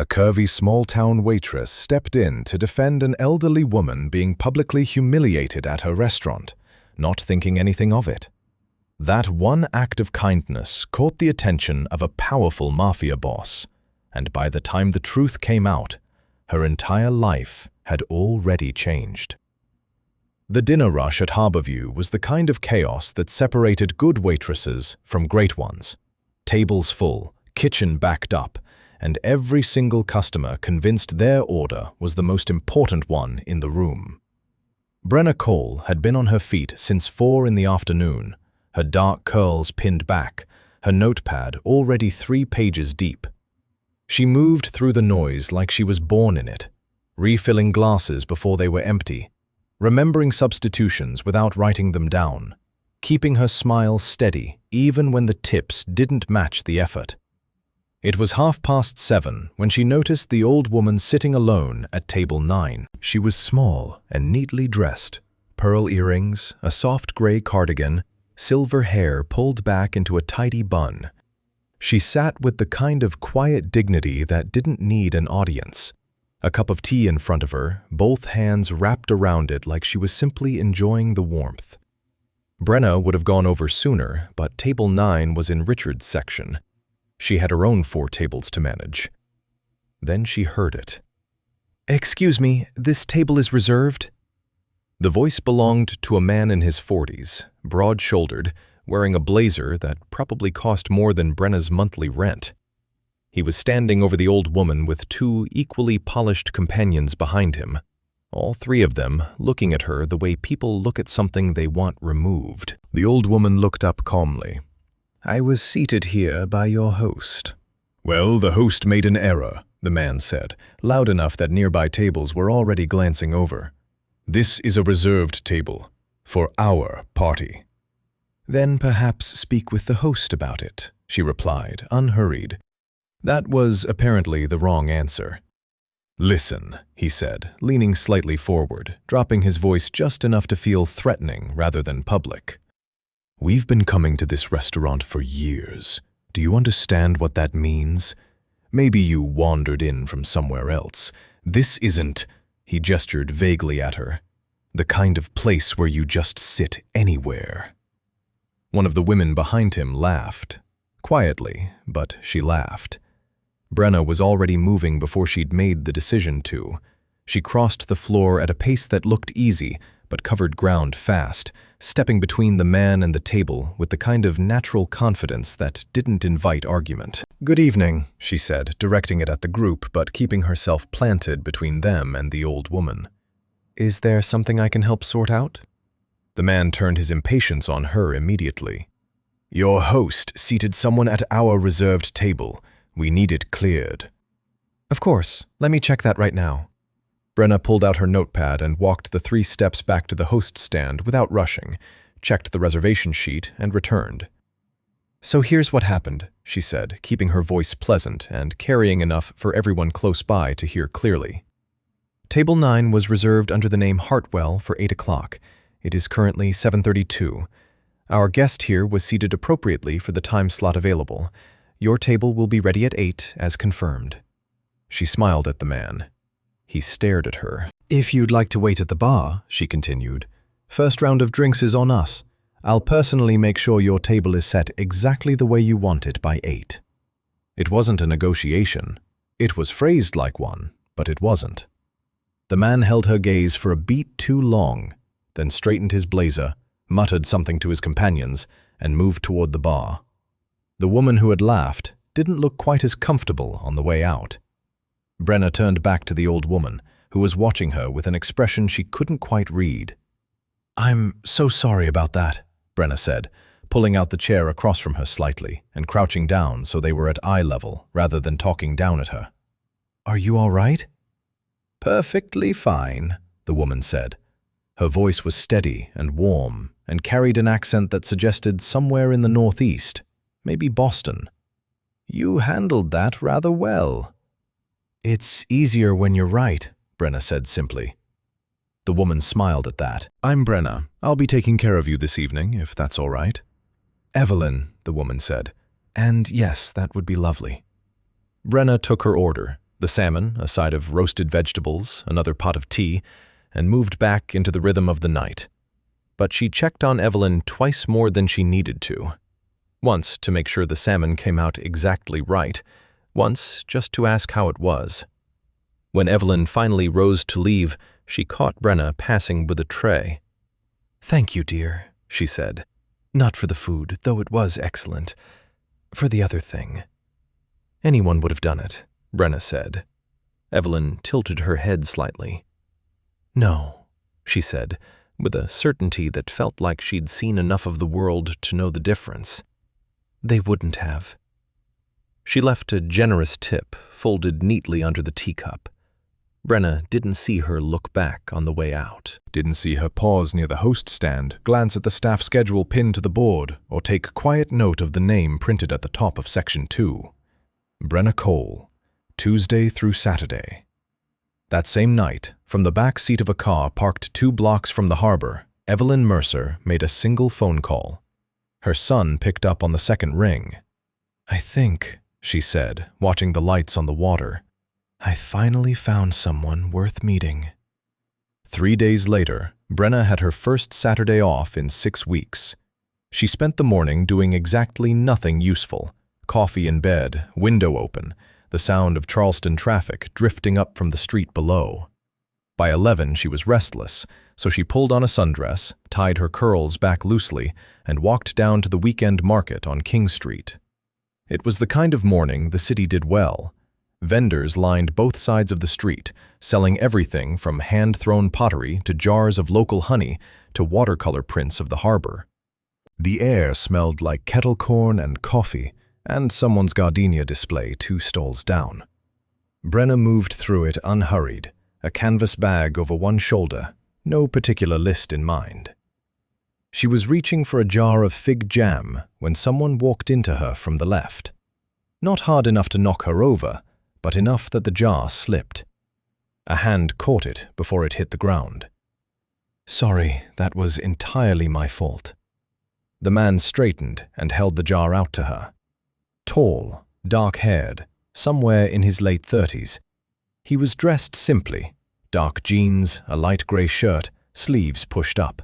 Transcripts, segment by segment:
A curvy small-town waitress stepped in to defend an elderly woman being publicly humiliated at her restaurant, not thinking anything of it. That one act of kindness caught the attention of a powerful mafia boss, and by the time the truth came out, her entire life had already changed. The dinner rush at Harborview was the kind of chaos that separated good waitresses from great ones. Tables full, kitchen backed up, and every single customer convinced their order was the most important one in the room. Brenna Cole had been on her feet since 4 in the afternoon, her dark curls pinned back, her notepad already 3 pages deep. She moved through the noise like she was born in it, refilling glasses before they were empty, remembering substitutions without writing them down, keeping her smile steady even when the tips didn't match the effort. It was 7:30 when she noticed the old woman sitting alone at table 9. She was small and neatly dressed, pearl earrings, a soft gray cardigan, silver hair pulled back into a tidy bun. She sat with the kind of quiet dignity that didn't need an audience. A cup of tea in front of her, both hands wrapped around it like she was simply enjoying the warmth. Brenna would have gone over sooner, but table 9 was in Richard's section. She had her own 4 tables to manage. Then she heard it. "Excuse me, this table is reserved?" The voice belonged to a man in his 40s, broad-shouldered, wearing a blazer that probably cost more than Brenna's monthly rent. He was standing over the old woman with 2 equally polished companions behind him, all 3 of them looking at her the way people look at something they want removed. The old woman looked up calmly. "I was seated here by your host." "Well, the host made an error," the man said, loud enough that nearby tables were already glancing over. "This is a reserved table, for our party." "Then perhaps speak with the host about it," she replied, unhurried. That was apparently the wrong answer. "Listen," he said, leaning slightly forward, dropping his voice just enough to feel threatening rather than public. "We've been coming to this restaurant for years. Do you understand what that means? Maybe you wandered in from somewhere else. This isn't," he gestured vaguely at her, "the kind of place where you just sit anywhere." One of the women behind him laughed. Quietly, but she laughed. Brenna was already moving before she'd made the decision to. She crossed the floor at a pace that looked easy, but covered ground fast, stepping between the man and the table with the kind of natural confidence that didn't invite argument. "Good evening," she said, directing it at the group but keeping herself planted between them and the old woman. "Is there something I can help sort out?" The man turned his impatience on her immediately. "Your host seated someone at our reserved table. We need it cleared." "Of course. Let me check that right now." Brenna pulled out her notepad and walked the 3 steps back to the host stand without rushing, checked the reservation sheet, and returned. "So here's what happened," she said, keeping her voice pleasant and carrying enough for everyone close by to hear clearly. "Table 9 was reserved under the name Hartwell for 8 o'clock. It is currently 7:32. Our guest here was seated appropriately for the time slot available. Your table will be ready at 8, as confirmed." She smiled at the man. He stared at her. "If you'd like to wait at the bar," she continued, "first round of drinks is on us. I'll personally make sure your table is set exactly the way you want it by 8. It wasn't a negotiation. It was phrased like one, but it wasn't. The man held her gaze for a beat too long, then straightened his blazer, muttered something to his companions, and moved toward the bar. The woman who had laughed didn't look quite as comfortable on the way out. Brenna turned back to the old woman, who was watching her with an expression she couldn't quite read. "I'm so sorry about that," Brenna said, pulling out the chair across from her slightly and crouching down so they were at eye level rather than talking down at her. "Are you all right?" "Perfectly fine," the woman said. Her voice was steady and warm and carried an accent that suggested somewhere in the Northeast, maybe Boston. "You handled that rather well." "It's easier when you're right," Brenna said simply. The woman smiled at that. "I'm Brenna. I'll be taking care of you this evening, if that's all right." "Evelyn," the woman said. "And yes, that would be lovely." Brenna took her order, the salmon, a side of roasted vegetables, another pot of tea, and moved back into the rhythm of the night. But she checked on Evelyn twice more than she needed to. Once to make sure the salmon came out exactly right, once just to ask how it was. When Evelyn finally rose to leave, she caught Brenna passing with a tray. "Thank you, dear," she said. "Not for the food, though it was excellent. For the other thing." "Anyone would have done it," Brenna said. Evelyn tilted her head slightly. "No," she said, with a certainty that felt like she'd seen enough of the world to know the difference. "They wouldn't have." She left a generous tip folded neatly under the teacup. Brenna didn't see her look back on the way out. Didn't see her pause near the host stand, glance at the staff schedule pinned to the board, or take quiet note of the name printed at the top of Section 2. Brenna Cole, Tuesday through Saturday. That same night, from the back seat of a car parked 2 blocks from the harbor, Evelyn Mercer made a single phone call. Her son picked up on the second ring. "I think," she said, watching the lights on the water, "I finally found someone worth meeting." 3 days later, Brenna had her first Saturday off in 6 weeks. She spent the morning doing exactly nothing useful. Coffee in bed, window open, the sound of Charleston traffic drifting up from the street below. By 11, she was restless, so she pulled on a sundress, tied her curls back loosely, and walked down to the weekend market on King Street. It was the kind of morning the city did well. Vendors lined both sides of the street, selling everything from hand-thrown pottery to jars of local honey to watercolor prints of the harbor. The air smelled like kettle corn and coffee, and someone's gardenia display 2 stalls down. Brenna moved through it unhurried, a canvas bag over one shoulder, no particular list in mind. She was reaching for a jar of fig jam when someone walked into her from the left. Not hard enough to knock her over, but enough that the jar slipped. A hand caught it before it hit the ground. "Sorry, that was entirely my fault." The man straightened and held the jar out to her. Tall, dark-haired, somewhere in his late 30s. He was dressed simply, dark jeans, a light grey shirt, sleeves pushed up.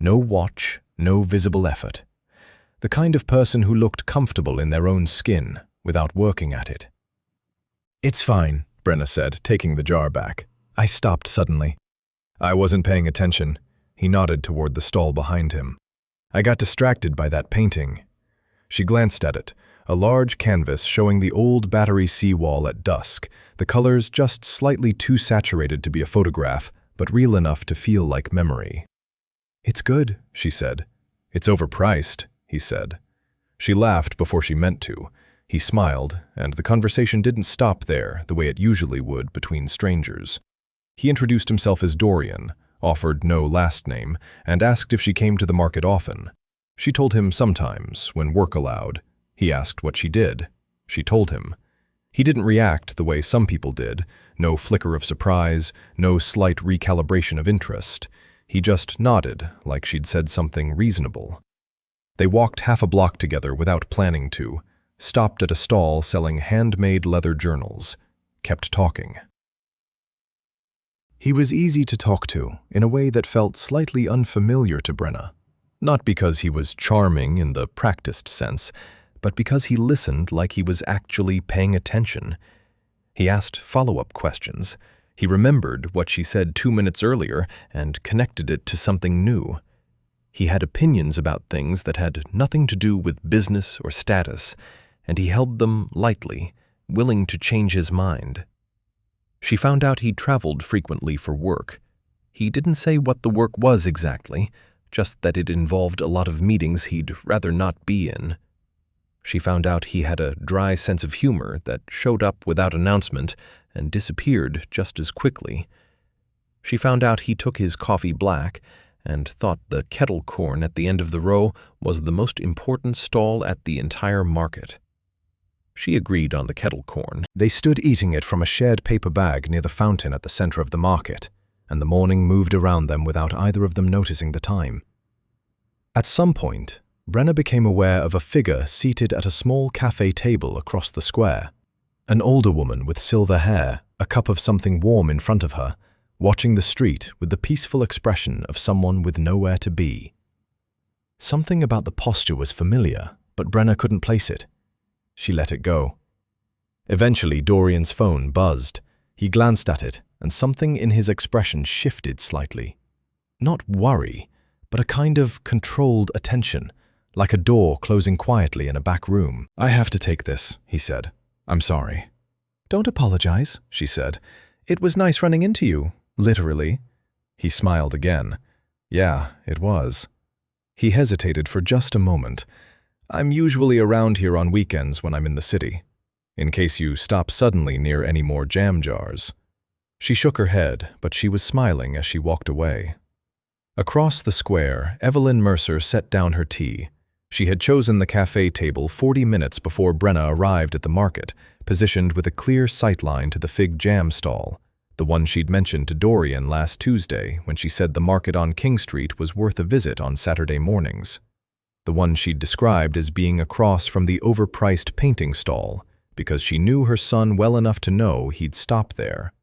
No watch, no visible effort. The kind of person who looked comfortable in their own skin without working at it. "It's fine," Brenna said, taking the jar back. "I stopped suddenly." "I wasn't paying attention." He nodded toward the stall behind him. "I got distracted by that painting." She glanced at it, a large canvas showing the old Battery seawall at dusk, the colors just slightly too saturated to be a photograph, but real enough to feel like memory. "It's good," she said. "It's overpriced," he said. She laughed before she meant to. He smiled, and the conversation didn't stop there the way it usually would between strangers. He introduced himself as Dorian, offered no last name, and asked if she came to the market often. She told him sometimes, when work allowed. He asked what she did. She told him. He didn't react the way some people did, no flicker of surprise, no slight recalibration of interest. He just nodded, like she'd said something reasonable. They walked half a block together without planning to, stopped at a stall selling handmade leather journals, kept talking. He was easy to talk to, in a way that felt slightly unfamiliar to Brenna. Not because he was charming in the practiced sense, but because he listened like he was actually paying attention. He asked follow-up questions. He remembered what she said 2 minutes earlier and connected it to something new. He had opinions about things that had nothing to do with business or status, and he held them lightly, willing to change his mind. She found out he traveled frequently for work. He didn't say what the work was exactly, just that it involved a lot of meetings he'd rather not be in. She found out he had a dry sense of humor that showed up without announcement and disappeared just as quickly. She found out he took his coffee black and thought the kettle corn at the end of the row was the most important stall at the entire market. She agreed on the kettle corn. They stood eating it from a shared paper bag near the fountain at the center of the market, and the morning moved around them without either of them noticing the time. At some point, Brenna became aware of a figure seated at a small cafe table across the square. An older woman with silver hair, a cup of something warm in front of her, watching the street with the peaceful expression of someone with nowhere to be. Something about the posture was familiar, but Brenna couldn't place it. She let it go. Eventually, Dorian's phone buzzed. He glanced at it, and something in his expression shifted slightly. Not worry, but a kind of controlled attention, like a door closing quietly in a back room. "I have to take this," he said. "I'm sorry." "Don't apologize," she said. "It was nice running into you, literally." He smiled again. "Yeah, it was." He hesitated for just a moment. "I'm usually around here on weekends when I'm in the city, in case you stop suddenly near any more jam jars." She shook her head, but she was smiling as she walked away. Across the square, Evelyn Mercer set down her tea. She had chosen the cafe table 40 minutes before Brenna arrived at the market, positioned with a clear sightline to the fig jam stall, the one she'd mentioned to Dorian last Tuesday when she said the market on King Street was worth a visit on Saturday mornings. The one she'd described as being across from the overpriced painting stall, because she knew her son well enough to know he'd stop there.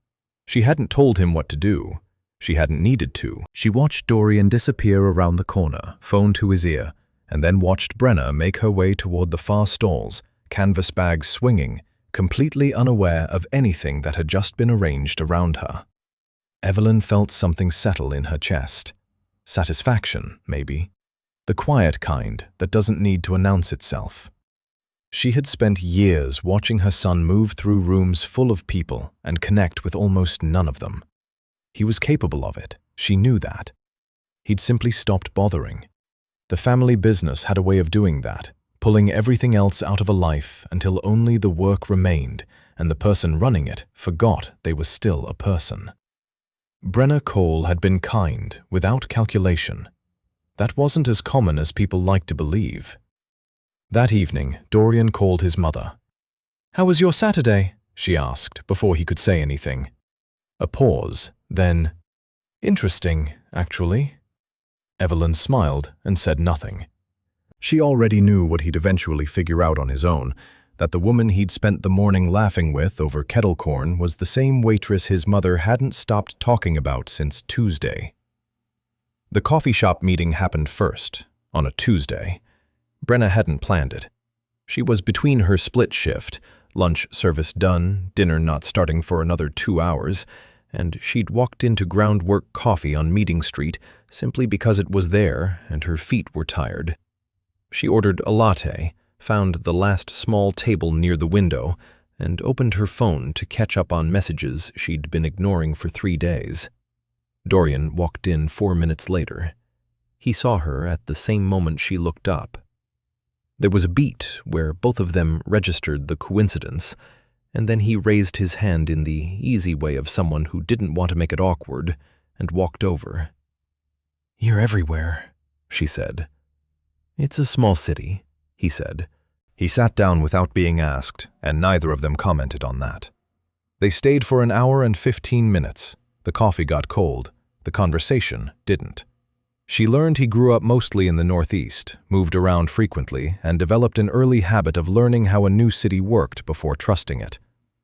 She hadn't told him what to do. She hadn't needed to. She watched Dorian disappear around the corner, phone to his ear, and then watched Brenna make her way toward the far stalls, canvas bags swinging, completely unaware of anything that had just been arranged around her. Evelyn felt something settle in her chest. Satisfaction, maybe. The quiet kind that doesn't need to announce itself. She had spent years watching her son move through rooms full of people and connect with almost none of them. He was capable of it. She knew that. He'd simply stopped bothering. The family business had a way of doing that, pulling everything else out of a life until only the work remained, and the person running it forgot they were still a person. Brenna Cole had been kind, without calculation. That wasn't as common as people liked to believe. That evening, Dorian called his mother. "How was your Saturday?" she asked, before he could say anything. A pause, then, "Interesting, actually." Evelyn smiled and said nothing. She already knew what he'd eventually figure out on his own, that the woman he'd spent the morning laughing with over kettle corn was the same waitress his mother hadn't stopped talking about since Tuesday. The coffee shop meeting happened first, on a Tuesday. Brenna hadn't planned it. She was between her split shift, lunch service done, dinner not starting for another 2 hours, and she'd walked into Groundwork Coffee on Meeting Street simply because it was there and her feet were tired. She ordered a latte, found the last small table near the window, and opened her phone to catch up on messages she'd been ignoring for 3 days. Dorian walked in 4 minutes later. He saw her at the same moment she looked up. There was a beat where both of them registered the coincidence, and then he raised his hand in the easy way of someone who didn't want to make it awkward and walked over. "You're everywhere," she said. "It's a small city," he said. He sat down without being asked, and neither of them commented on that. They stayed for an hour and 15 minutes. The coffee got cold. The conversation didn't. She learned he grew up mostly in the Northeast, moved around frequently, and developed an early habit of learning how a new city worked before trusting it.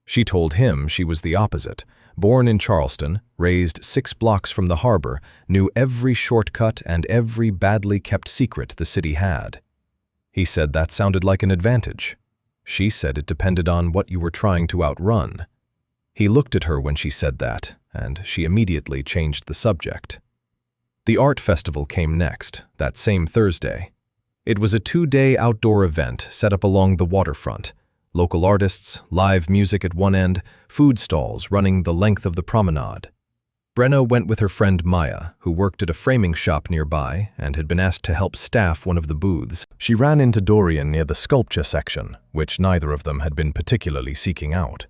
She told him she was the opposite. Born in Charleston, raised 6 blocks from the harbor, knew every shortcut and every badly kept secret the city had. He said that sounded like an advantage. She said it depended on what you were trying to outrun. He looked at her when she said that, and she immediately changed the subject. The art festival came next, that same Thursday. It was a 2-day outdoor event set up along the waterfront. Local artists, live music at one end, food stalls running the length of the promenade. Brenna went with her friend Maya, who worked at a framing shop nearby and had been asked to help staff one of the booths. She ran into Dorian near the sculpture section, which neither of them had been particularly seeking out.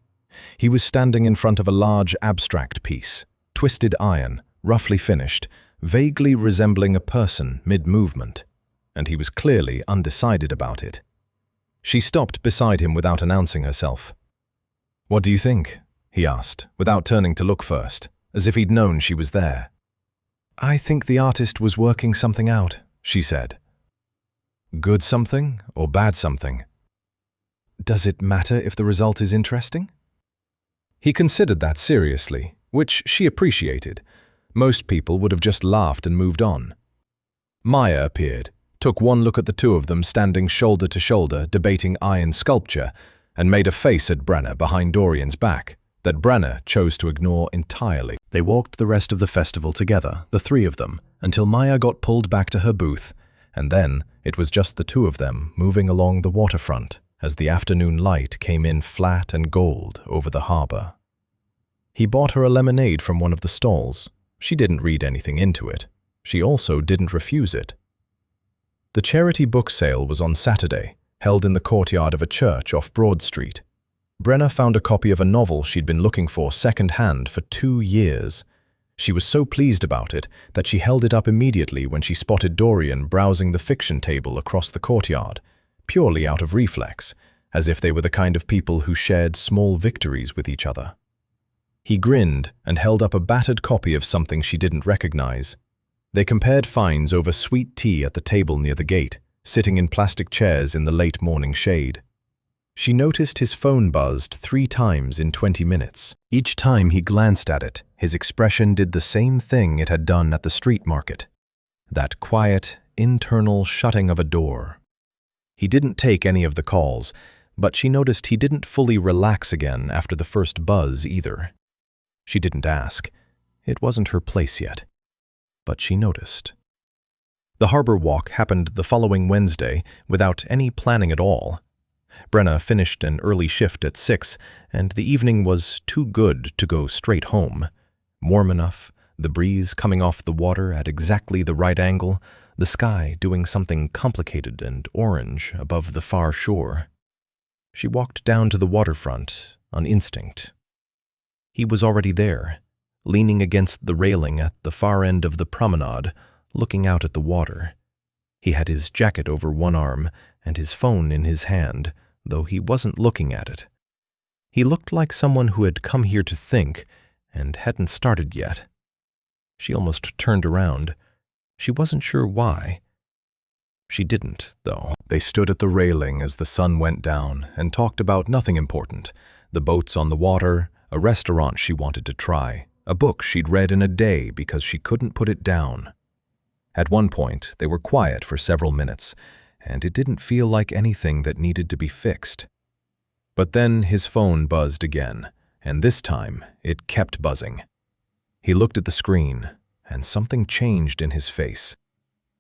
He was standing in front of a large abstract piece, twisted iron, roughly finished, vaguely resembling a person mid-movement, and he was clearly undecided about it. She stopped beside him without announcing herself. "What do you think?" he asked, without turning to look first, as if he'd known she was there. "I think the artist was working something out," she said. "Good something or bad something?" Does it matter if the result is interesting? He considered that seriously, which she appreciated. Most people would have just laughed and moved on. Maya appeared, took one look at the two of them standing shoulder to shoulder debating iron sculpture, and made a face at Brenna behind Dorian's back that Brenna chose to ignore entirely. They walked the rest of the festival together, the three of them, until Maya got pulled back to her booth, and then it was just the two of them moving along the waterfront as the afternoon light came in flat and gold over the harbor. He bought her a lemonade from one of the stalls. She didn't read anything into it. She also didn't refuse it. The charity book sale was on Saturday, held in the courtyard of a church off Broad Street. Brenna found a copy of a novel she'd been looking for second-hand for 2 years. She was so pleased about it that she held it up immediately when she spotted Dorian browsing the fiction table across the courtyard, purely out of reflex, as if they were the kind of people who shared small victories with each other. He grinned and held up a battered copy of something she didn't recognize. They compared finds over sweet tea at the table near the gate, sitting in plastic chairs in the late morning shade. She noticed his phone buzzed 3 times in 20 minutes. Each time he glanced at it, his expression did the same thing it had done at the street market. That quiet, internal shutting of a door. He didn't take any of the calls, but she noticed he didn't fully relax again after the first buzz either. She didn't ask. It wasn't her place yet. But she noticed. The harbor walk happened the following Wednesday without any planning at all. Brenna finished an early shift at 6, and the evening was too good to go straight home. Warm enough, the breeze coming off the water at exactly the right angle, the sky doing something complicated and orange above the far shore. She walked down to the waterfront on instinct. He was already there, leaning against the railing at the far end of the promenade, looking out at the water. He had his jacket over one arm and his phone in his hand, though he wasn't looking at it. He looked like someone who had come here to think and hadn't started yet. She almost turned around. She wasn't sure why. She didn't, though. They stood at the railing as the sun went down and talked about nothing important. The boats on the water, a restaurant she wanted to try, a book she'd read in a day because she couldn't put it down. At one point, they were quiet for several minutes, and it didn't feel like anything that needed to be fixed. But then his phone buzzed again, and this time it kept buzzing. He looked at the screen, and something changed in his face.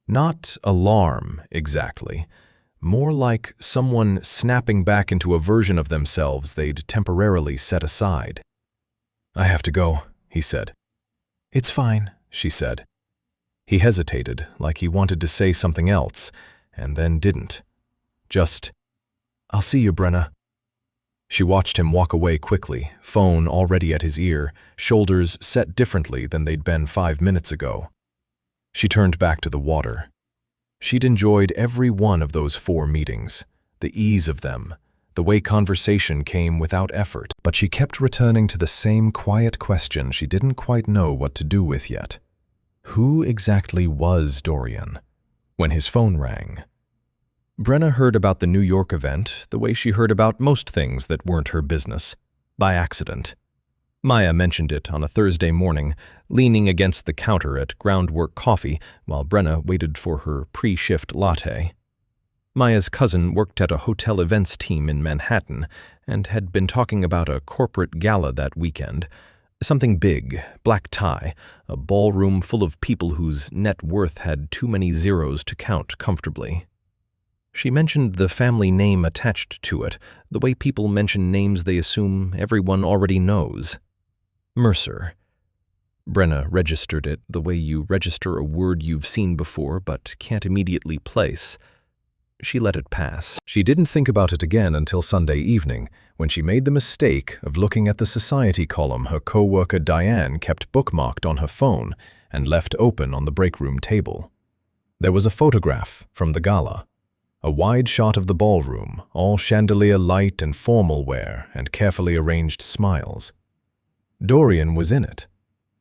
Not alarm, exactly. More like someone snapping back into a version of themselves they'd temporarily set aside. "I have to go," he said. "It's fine," she said. He hesitated, like he wanted to say something else, and then didn't. Just, "I'll see you, Brenna." She watched him walk away quickly, phone already at his ear, shoulders set differently than they'd been 5 minutes ago. She turned back to the water. She'd enjoyed every one of those 4 meetings, the ease of them, the way conversation came without effort. But she kept returning to the same quiet question she didn't quite know what to do with yet. Who exactly was Dorian? When his phone rang. Brenna heard about the New York event the way she heard about most things that weren't her business, by accident. Maya mentioned it on a Thursday morning, leaning against the counter at Groundwork Coffee while Brenna waited for her pre-shift latte. Maya's cousin worked at a hotel events team in Manhattan and had been talking about a corporate gala that weekend. Something big, black tie, a ballroom full of people whose net worth had too many zeros to count comfortably. She mentioned the family name attached to it, the way people mention names they assume everyone already knows. Mercer. Brenna registered it the way you register a word you've seen before but can't immediately place. She let it pass. She didn't think about it again until Sunday evening, when she made the mistake of looking at the society column her co-worker Diane kept bookmarked on her phone and left open on the break room table. There was a photograph from the gala. A wide shot of the ballroom, all chandelier light and formal wear and carefully arranged smiles. Dorian was in it.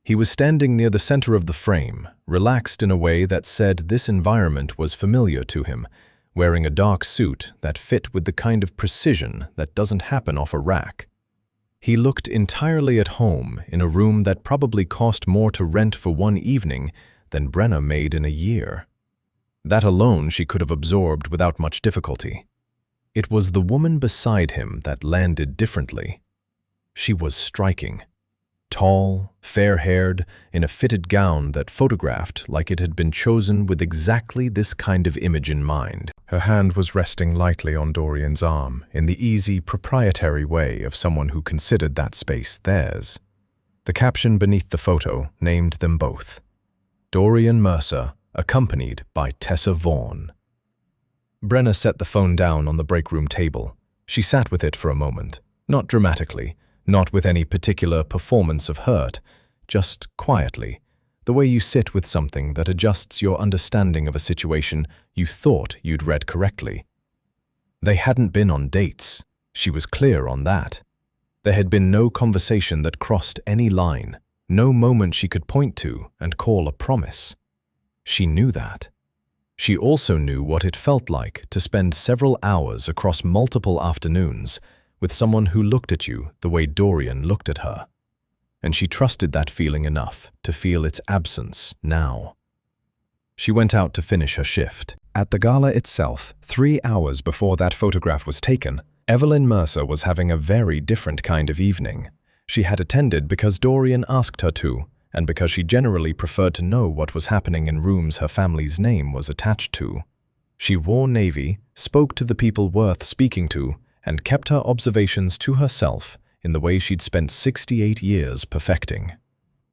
He was standing near the center of the frame, relaxed in a way that said this environment was familiar to him, wearing a dark suit that fit with the kind of precision that doesn't happen off a rack. He looked entirely at home in a room that probably cost more to rent for one evening than Brenna made in a year. That alone she could have absorbed without much difficulty. It was the woman beside him that landed differently. She was striking. Tall, fair-haired, in a fitted gown that photographed like it had been chosen with exactly this kind of image in mind. Her hand was resting lightly on Dorian's arm in the easy, proprietary way of someone who considered that space theirs. The caption beneath the photo named them both: Dorian Mercer, accompanied by Tessa Vaughn. Brenna set the phone down on the break room table. She sat with it for a moment, not dramatically, not with any particular performance of hurt, just quietly, the way you sit with something that adjusts your understanding of a situation you thought you'd read correctly. They hadn't been on dates. She was clear on that. There had been no conversation that crossed any line, no moment she could point to and call a promise. She knew that. She also knew what it felt like to spend several hours across multiple afternoons with someone who looked at you the way Dorian looked at her. And she trusted that feeling enough to feel its absence now. She went out to finish her shift. At the gala itself, 3 hours before that photograph was taken, Evelyn Mercer was having a very different kind of evening. She had attended because Dorian asked her to, and because she generally preferred to know what was happening in rooms her family's name was attached to. She wore navy, spoke to the people worth speaking to, and kept her observations to herself in the way she'd spent 68 years perfecting.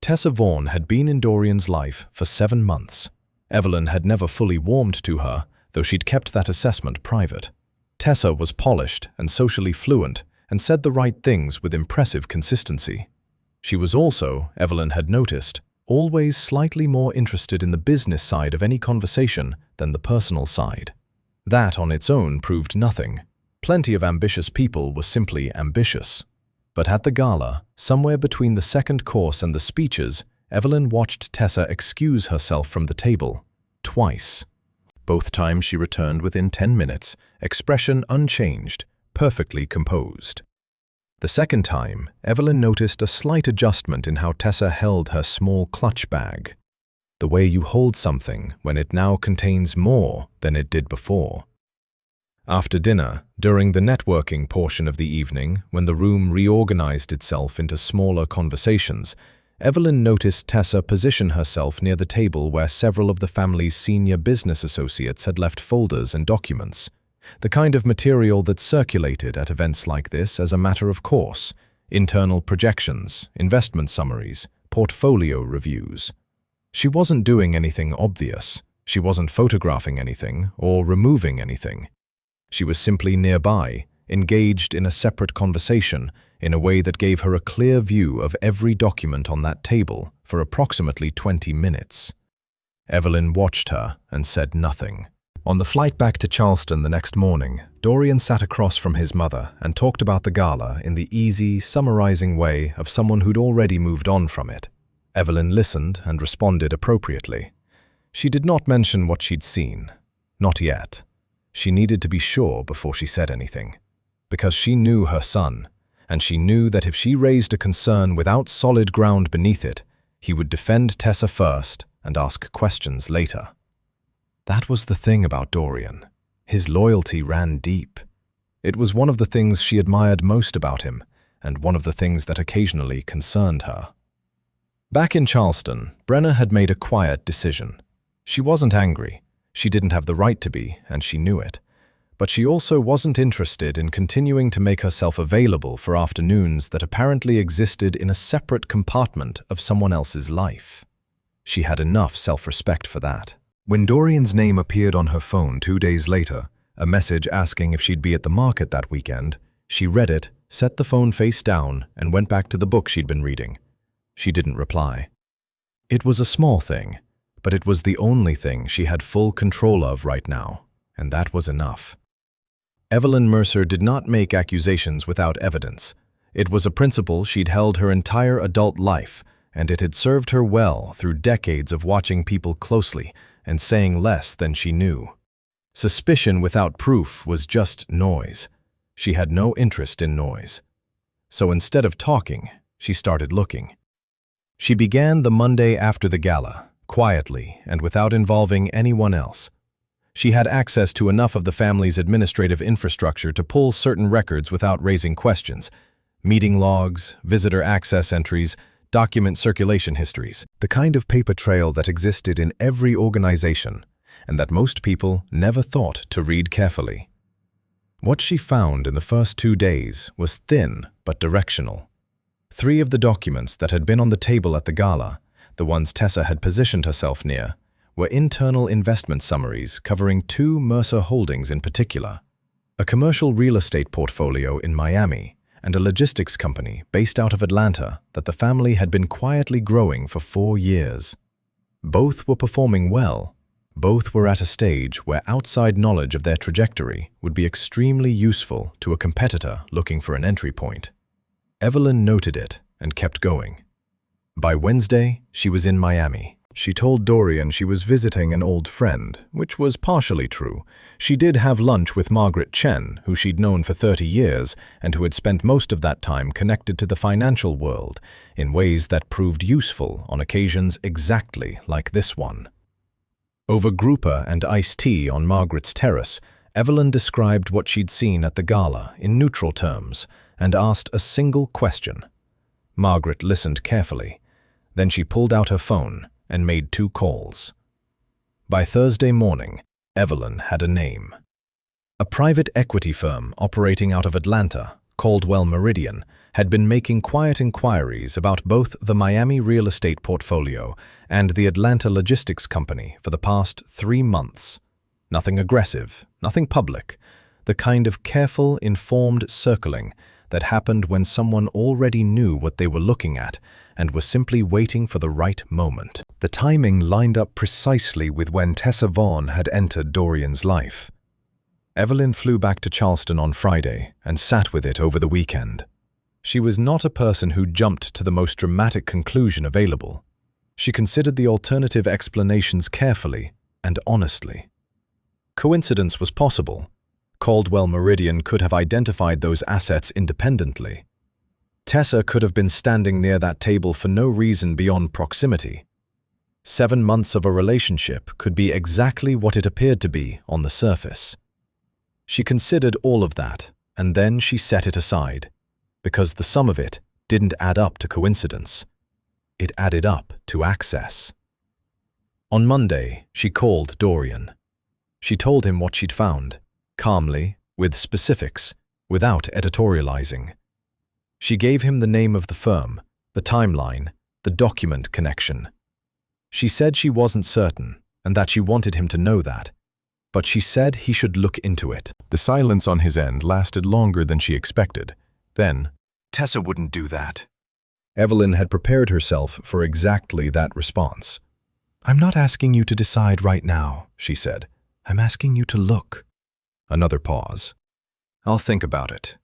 Tessa Vaughn had been in Dorian's life for 7 months. Evelyn had never fully warmed to her, though she'd kept that assessment private. Tessa was polished and socially fluent and said the right things with impressive consistency. She was also, Evelyn had noticed, always slightly more interested in the business side of any conversation than the personal side. That on its own proved nothing. Plenty of ambitious people were simply ambitious. But at the gala, somewhere between the second course and the speeches, Evelyn watched Tessa excuse herself from the table, twice. Both times she returned within 10 minutes, expression unchanged, perfectly composed. The second time, Evelyn noticed a slight adjustment in how Tessa held her small clutch bag. The way you hold something when it now contains more than it did before. After dinner, during the networking portion of the evening, when the room reorganized itself into smaller conversations, Evelyn noticed Tessa position herself near the table where several of the family's senior business associates had left folders and documents, the kind of material that circulated at events like this as a matter of course: internal projections, investment summaries, portfolio reviews. She wasn't doing anything obvious. She wasn't photographing anything or removing anything. She was simply nearby, engaged in a separate conversation in a way that gave her a clear view of every document on that table for approximately 20 minutes. Evelyn watched her and said nothing. On the flight back to Charleston the next morning, Dorian sat across from his mother and talked about the gala in the easy, summarizing way of someone who'd already moved on from it. Evelyn listened and responded appropriately. She did not mention what she'd seen. Not yet. She needed to be sure before she said anything. Because she knew her son, and she knew that if she raised a concern without solid ground beneath it, he would defend Tessa first and ask questions later. That was the thing about Dorian. His loyalty ran deep. It was one of the things she admired most about him, and one of the things that occasionally concerned her. Back in Charleston, Brenna had made a quiet decision. She wasn't angry. She didn't have the right to be, and she knew it. But she also wasn't interested in continuing to make herself available for afternoons that apparently existed in a separate compartment of someone else's life. She had enough self-respect for that. When Dorian's name appeared on her phone 2 days later, a message asking if she'd be at the market that weekend, she read it, set the phone face down, and went back to the book she'd been reading. She didn't reply. It was a small thing, but it was the only thing she had full control of right now, and that was enough. Evelyn Mercer did not make accusations without evidence. It was a principle she'd held her entire adult life, and it had served her well through decades of watching people closely and saying less than she knew. Suspicion without proof was just noise. She had no interest in noise. So instead of talking, she started looking. She began the Monday after the gala, quietly and without involving anyone else. She had access to enough of the family's administrative infrastructure to pull certain records without raising questions: meeting logs, visitor access entries, document circulation histories, the kind of paper trail that existed in every organization and that most people never thought to read carefully. What she found in the first 2 days was thin but directional. 3 of the documents that had been on the table at the gala, the ones Tessa had positioned herself near, were internal investment summaries covering 2 Mercer holdings in particular: a commercial real estate portfolio in Miami and a logistics company based out of Atlanta that the family had been quietly growing for 4 years. Both were performing well. Both were at a stage where outside knowledge of their trajectory would be extremely useful to a competitor looking for an entry point. Evelyn noted it and kept going. By Wednesday, she was in Miami. She told Dorian she was visiting an old friend, which was partially true. She did have lunch with Margaret Chen, who she'd known for 30 years and who had spent most of that time connected to the financial world in ways that proved useful on occasions exactly like this one. Over grouper and iced tea on Margaret's terrace, Evelyn described what she'd seen at the gala in neutral terms and asked a single question. Margaret listened carefully. Then she pulled out her phone and made 2 calls. By Thursday morning, Evelyn had a name. A private equity firm operating out of Atlanta, Caldwell Meridian, had been making quiet inquiries about both the Miami real estate portfolio and the Atlanta logistics company for the past 3 months. Nothing aggressive, nothing public, the kind of careful, informed circling that happened when someone already knew what they were looking at and was simply waiting for the right moment. The timing lined up precisely with when Tessa Vaughn had entered Dorian's life. Evelyn flew back to Charleston on Friday and sat with it over the weekend. She was not a person who jumped to the most dramatic conclusion available. She considered the alternative explanations carefully and honestly. Coincidence was possible. Caldwell Meridian could have identified those assets independently. Tessa could have been standing near that table for no reason beyond proximity. 7 months of a relationship could be exactly what it appeared to be on the surface. She considered all of that, and then she set it aside, because the sum of it didn't add up to coincidence. It added up to access. On Monday, she called Dorian. She told him what she'd found, calmly, with specifics, without editorializing. She gave him the name of the firm, the timeline, the document connection. She said she wasn't certain and that she wanted him to know that, but she said he should look into it. The silence on his end lasted longer than she expected. Then, "Tessa wouldn't do that." Evelyn had prepared herself for exactly that response. "I'm not asking you to decide right now," she said. "I'm asking you to look." Another pause. "I'll think about it."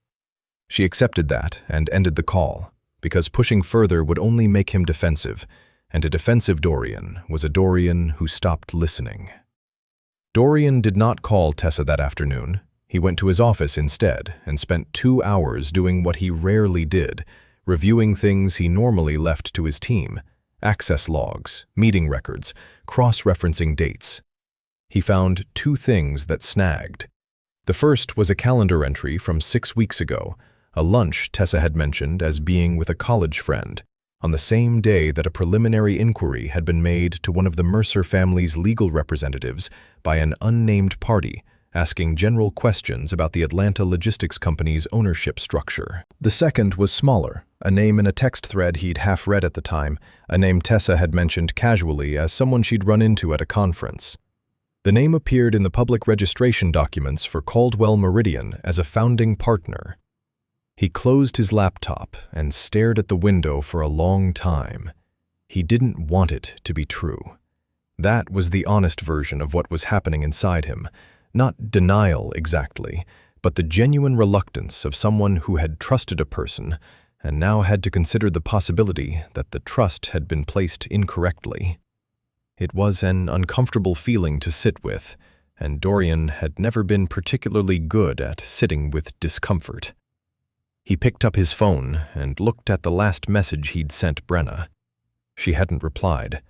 She accepted that and ended the call, because pushing further would only make him defensive, and a defensive Dorian was a Dorian who stopped listening. Dorian did not call Tessa that afternoon. He went to his office instead and spent 2 hours doing what he rarely did, reviewing things he normally left to his team: access logs, meeting records, cross-referencing dates. He found 2 things that snagged. The first was a calendar entry from 6 weeks ago, a lunch Tessa had mentioned as being with a college friend, on the same day that a preliminary inquiry had been made to one of the Mercer family's legal representatives by an unnamed party, asking general questions about the Atlanta logistics company's ownership structure. The second was smaller, a name in a text thread he'd half read at the time, a name Tessa had mentioned casually as someone she'd run into at a conference. The name appeared in the public registration documents for Caldwell Meridian as a founding partner. He closed his laptop and stared at the window for a long time. He didn't want it to be true. That was the honest version of what was happening inside him. Not denial exactly, but the genuine reluctance of someone who had trusted a person and now had to consider the possibility that the trust had been placed incorrectly. It was an uncomfortable feeling to sit with, and Dorian had never been particularly good at sitting with discomfort. He picked up his phone and looked at the last message he'd sent Brenna. She hadn't replied.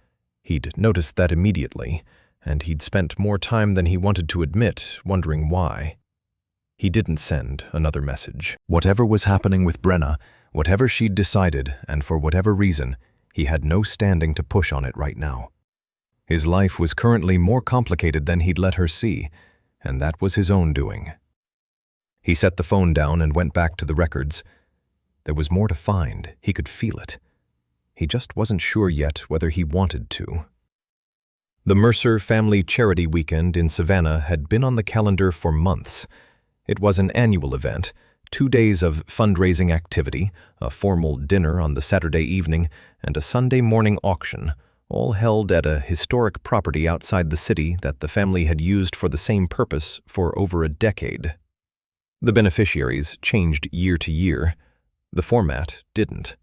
He'd noticed that immediately, and he'd spent more time than he wanted to admit wondering why. He didn't send another message. Whatever was happening with Brenna, whatever she'd decided, and for whatever reason, he had no standing to push on it right now. His life was currently more complicated than he'd let her see, and that was his own doing. He set the phone down and went back to the records. There was more to find. He could feel it. He just wasn't sure yet whether he wanted to. The Mercer Family Charity Weekend in Savannah had been on the calendar for months. It was an annual event, 2 days of fundraising activity, a formal dinner on the Saturday evening, and a Sunday morning auction, all held at a historic property outside the city that the family had used for the same purpose for over a decade. The beneficiaries changed year to year. The format didn't.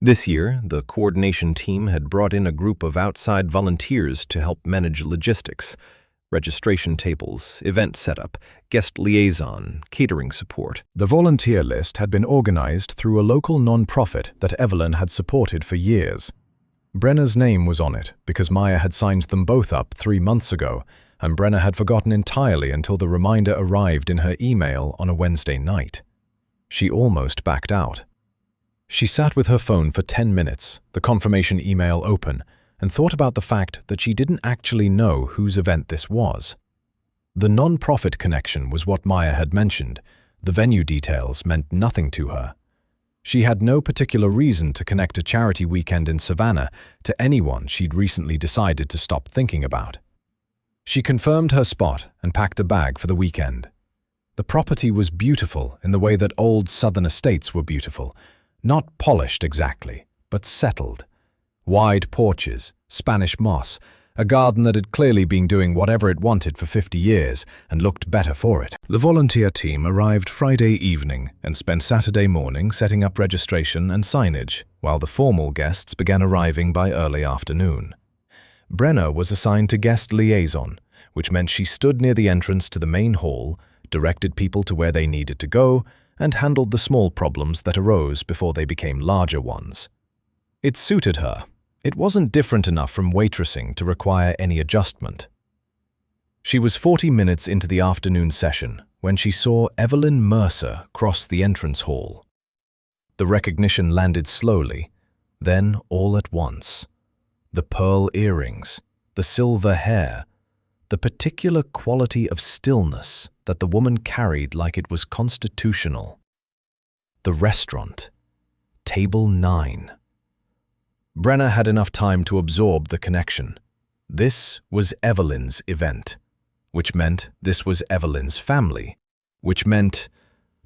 This year, the coordination team had brought in a group of outside volunteers to help manage logistics, registration tables, event setup, guest liaison, catering support. The volunteer list had been organized through a local non-profit that Evelyn had supported for years. Brenna's name was on it because Maya had signed them both up 3 months ago, and Brenna had forgotten entirely until the reminder arrived in her email on a Wednesday night. She almost backed out. She sat with her phone for 10 minutes, the confirmation email open, and thought about the fact that she didn't actually know whose event this was. The non-profit connection was what Maya had mentioned. The venue details meant nothing to her. She had no particular reason to connect a charity weekend in Savannah to anyone she'd recently decided to stop thinking about. She confirmed her spot and packed a bag for the weekend. The property was beautiful in the way that old southern estates were beautiful, not polished exactly, but settled. Wide porches, Spanish moss, a garden that had clearly been doing whatever it wanted for 50 years and looked better for it. The volunteer team arrived Friday evening and spent Saturday morning setting up registration and signage, while the formal guests began arriving by early afternoon. Brenna was assigned to guest liaison, which meant she stood near the entrance to the main hall, directed people to where they needed to go, and handled the small problems that arose before they became larger ones. It suited her. It wasn't different enough from waitressing to require any adjustment. She was 40 minutes into the afternoon session when she saw Evelyn Mercer cross the entrance hall. The recognition landed slowly, then all at once. The pearl earrings, the silver hair, the particular quality of stillness that the woman carried like it was constitutional. The restaurant, table 9. Brenna had enough time to absorb the connection. This was Evelyn's event, which meant this was Evelyn's family, which meant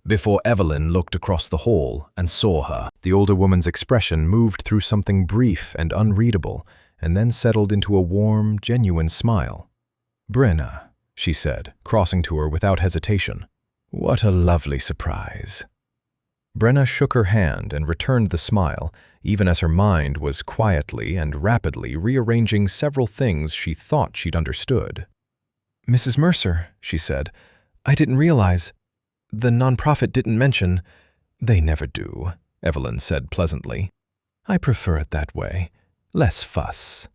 before Evelyn looked across the hall and saw her. The older woman's expression moved through something brief and unreadable, and then settled into a warm, genuine smile. "Brenna," she said, crossing to her without hesitation. "What a lovely surprise." Brenna shook her hand and returned the smile, even as her mind was quietly and rapidly rearranging several things she thought she'd understood. "Mrs. Mercer," she said, "I didn't realize. The nonprofit didn't mention—" "They never do," Evelyn said pleasantly. "I prefer it that way. Less fuss."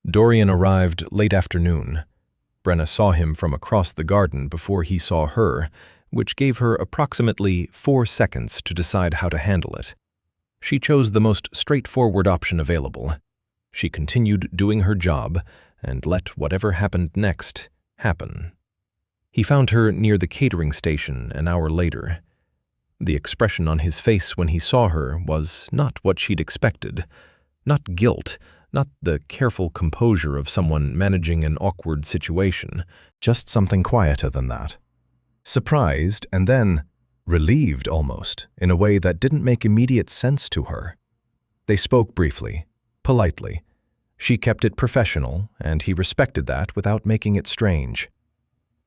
Dorian arrived late afternoon. Brenna saw him from across the garden before he saw her, which gave her approximately 4 seconds to decide how to handle it. She chose the most straightforward option available. She continued doing her job and let whatever happened next happen. He found her near the catering station an hour later. The expression on his face when he saw her was not what she'd expected. Not guilt, not the careful composure of someone managing an awkward situation, just something quieter than that. Surprised and then relieved almost, in a way that didn't make immediate sense to her. They spoke briefly, politely. She kept it professional, and he respected that without making it strange.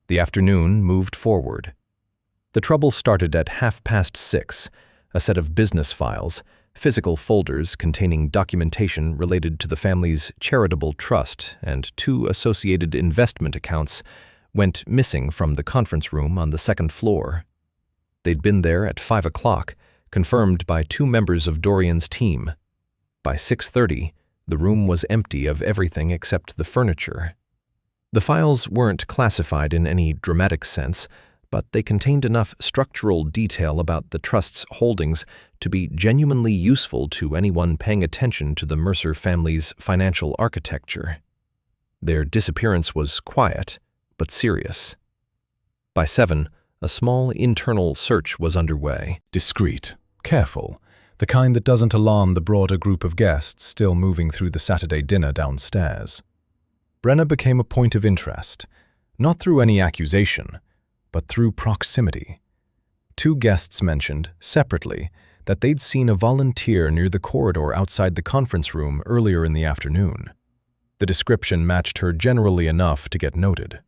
The afternoon moved forward. The trouble started at 6:30, a set of business files, physical folders containing documentation related to the family's charitable trust and 2 associated investment accounts went missing from the conference room on the 2nd floor. They'd been there at 5 o'clock, confirmed by 2 members of Dorian's team. By 6:30, the room was empty of everything except the furniture. The files weren't classified in any dramatic sense, but they contained enough structural detail about the trust's holdings to be genuinely useful to anyone paying attention to the Mercer family's financial architecture. Their disappearance was quiet, but serious. By 7, a small internal search was underway. Discreet, careful, the kind that doesn't alarm the broader group of guests still moving through the Saturday dinner downstairs. Brenna became a point of interest, not through any accusation, but through proximity. 2 guests mentioned, separately, that they'd seen a volunteer near the corridor outside the conference room earlier in the afternoon. The description matched her generally enough to get noted.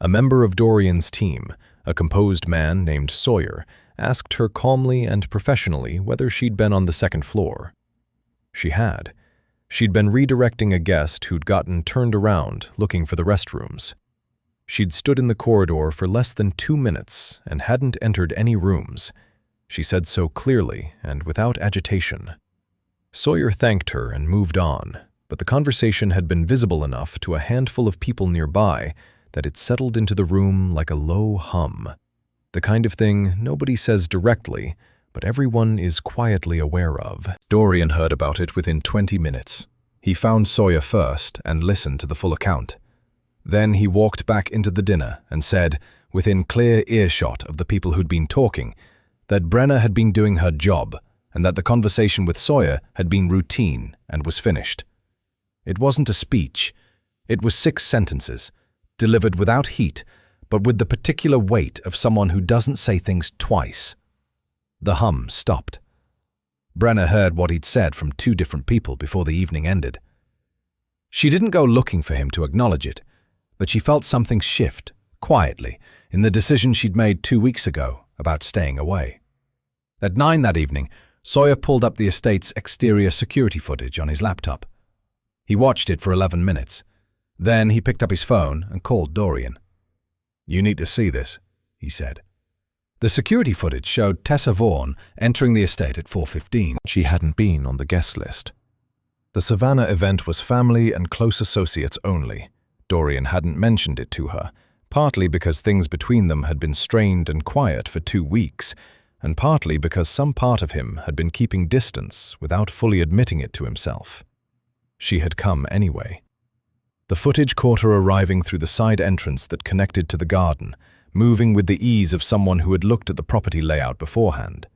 A member of Dorian's team, a composed man named Sawyer, asked her calmly and professionally whether she'd been on the 2nd floor. She had. She'd been redirecting a guest who'd gotten turned around looking for the restrooms. She'd stood in the corridor for less than 2 minutes and hadn't entered any rooms. She said so clearly and without agitation. Sawyer thanked her and moved on, but the conversation had been visible enough to a handful of people nearby that it settled into the room like a low hum. The kind of thing nobody says directly, but everyone is quietly aware of. Dorian heard about it within 20 minutes. He found Sawyer first and listened to the full account. Then he walked back into the dinner and said, within clear earshot of the people who'd been talking, that Brenna had been doing her job and that the conversation with Sawyer had been routine and was finished. It wasn't a speech. It was 6 sentences, delivered without heat, but with the particular weight of someone who doesn't say things twice. The hum stopped. Brenna heard what he'd said from 2 different people before the evening ended. She didn't go looking for him to acknowledge it, but she felt something shift, quietly, in the decision she'd made 2 weeks ago about staying away. At 9 that evening, Sawyer pulled up the estate's exterior security footage on his laptop. He watched it for 11 minutes. Then he picked up his phone and called Dorian. "You need to see this," he said. The security footage showed Tessa Vaughan entering the estate at 4:15. She hadn't been on the guest list. The Savannah event was family and close associates only. Dorian hadn't mentioned it to her, partly because things between them had been strained and quiet for 2 weeks, and partly because some part of him had been keeping distance without fully admitting it to himself. She had come anyway. The footage caught her arriving through the side entrance that connected to the garden, moving with the ease of someone who had looked at the property layout beforehand.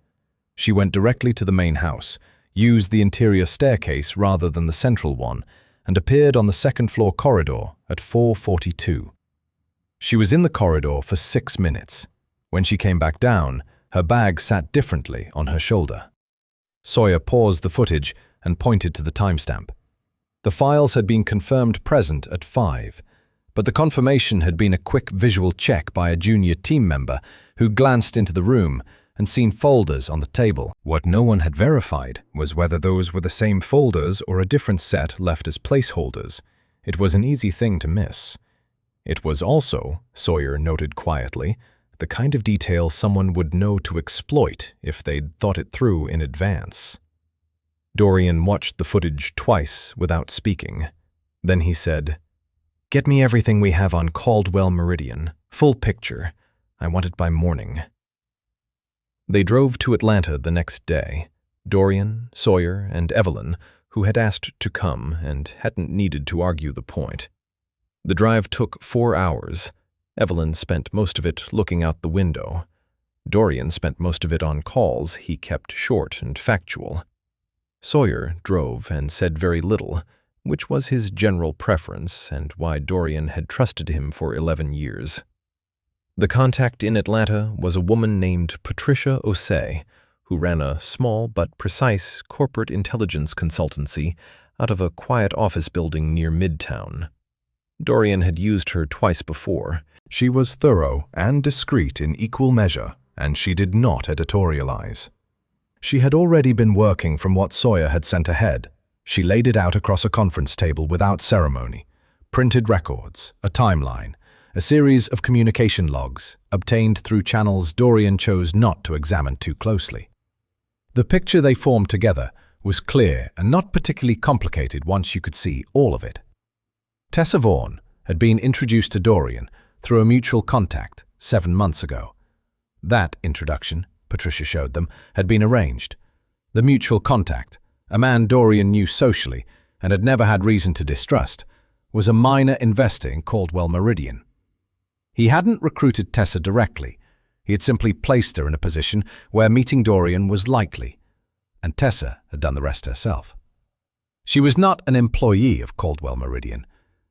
She went directly to the main house, used the interior staircase rather than the central one, and appeared on the 2nd floor corridor at 4:42. She was in the corridor for 6 minutes. When she came back down, her bag sat differently on her shoulder. Sawyer paused the footage and pointed to the timestamp. The files had been confirmed present at 5, but the confirmation had been a quick visual check by a junior team member who glanced into the room and seen folders on the table. What no one had verified was whether those were the same folders or a different set left as placeholders. It was an easy thing to miss. It was also, Sawyer noted quietly, the kind of detail someone would know to exploit if they'd thought it through in advance. Dorian watched the footage twice without speaking. Then he said, "Get me everything we have on Caldwell Meridian. Full picture. I want it by morning." They drove to Atlanta the next day. Dorian, Sawyer, and Evelyn, who had asked to come and hadn't needed to argue the point. The drive took 4 hours. Evelyn spent most of it looking out the window. Dorian spent most of it on calls he kept short and factual. Sawyer drove and said very little, which was his general preference and why Dorian had trusted him for 11 years. The contact in Atlanta was a woman named Patricia Osei, who ran a small but precise corporate intelligence consultancy out of a quiet office building near Midtown. Dorian had used her twice before. She was thorough and discreet in equal measure, and she did not editorialize. She had already been working from what Sawyer had sent ahead. She laid it out across a conference table without ceremony. Printed records, a timeline, a series of communication logs, obtained through channels Dorian chose not to examine too closely. The picture they formed together was clear and not particularly complicated once you could see all of it. Tessa Vaughan had been introduced to Dorian through a mutual contact 7 months ago. That introduction, Patricia showed them, had been arranged. The mutual contact, a man Dorian knew socially and had never had reason to distrust, was a minor investor in Caldwell Meridian. He hadn't recruited Tessa directly. He had simply placed her in a position where meeting Dorian was likely, and Tessa had done the rest herself. She was not an employee of Caldwell Meridian.